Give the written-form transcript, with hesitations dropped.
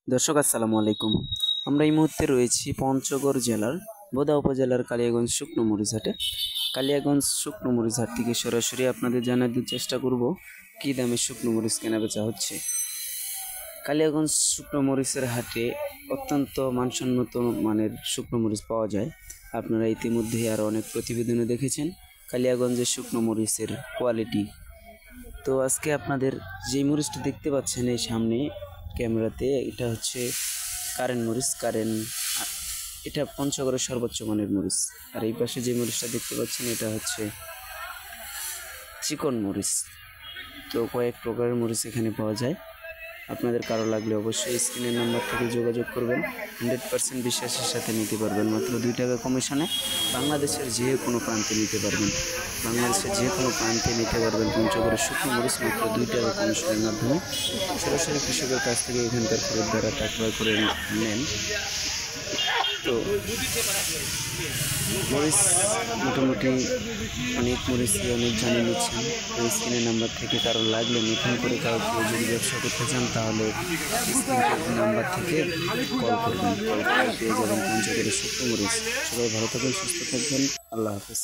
দর্শক আসসালামু আলাইকুম। আমরা এই মুহূর্তে রয়েছি পঞ্চগড় জেলার বোদা উপজেলার কালিয়াগঞ্জ শুকনো মরিচ হাটে। কালিয়াগঞ্জ শুকনো মরিচ হাট থেকে সরাসরি আপনাদের জানাতে চেষ্টা করব কী দামে শুকনো মরিচ কেনা বেচা হচ্ছে। কালিয়াগঞ্জ শুকনো মরিচের হাটে অত্যন্ত মানসম্মত মানের শুকনো মরিচ পাওয়া যায়। আপনারা ইতিমধ্যে আরও অনেক প্রতিবেদনে দেখেছেন কালিয়াগঞ্জের শুকনো মরিচের কোয়ালিটি। তো আজকে আপনাদের যেই মরিচটা দেখতে পাচ্ছেন এই সামনে ক্যামেরাতে, এটা হচ্ছে কারেন্ট মরিচ। এটা পঞ্চগড়ের সর্বোচ্চ মানের মরিচ। আর এই পাশে যে মরিচটা দেখতে পাচ্ছেন এটা হচ্ছে চিকন মরিচ। তো কয়েক প্রকারের মরিচ এখানে পাওয়া যায়। আপনাদের কারো লাগলে অবশ্যই স্ক্রিনের নাম্বার থেকে যোগাযোগ করবেন। 100% বিশ্বাসের সাথে নিতে পারবেন মাত্র 2 টাকা কমিশনে। বাংলাদেশের যে কোনো প্রান্তে নিতে পারবেন। পঞ্চগড়ের শুকনো মরিচ মাত্র 2 টাকা কমিশনের মাধ্যমে সরাসরি কৃষকের কাছ থেকে এখানকার খরিদ্দাররা তা ক্রয় করে নেন। তো মরিচ মোটামুটি অনেক মরিচই অনেক জানিয়ে নিচ্ছেন। ওই স্ক্রিনের নাম্বার থেকে কারো লাগলে নতুন করে কাউকে যদি ব্যবসা করতে চান তাহলে স্ক্রিনের নাম্বার থেকে কল করবেন। কল করে পেয়ে যাবেন পঞ্চগড়ের শুকনো মরিচ। সবাই ভালো থাকবেন, সুস্থ থাকবেন। আল্লাহ হাফেজ।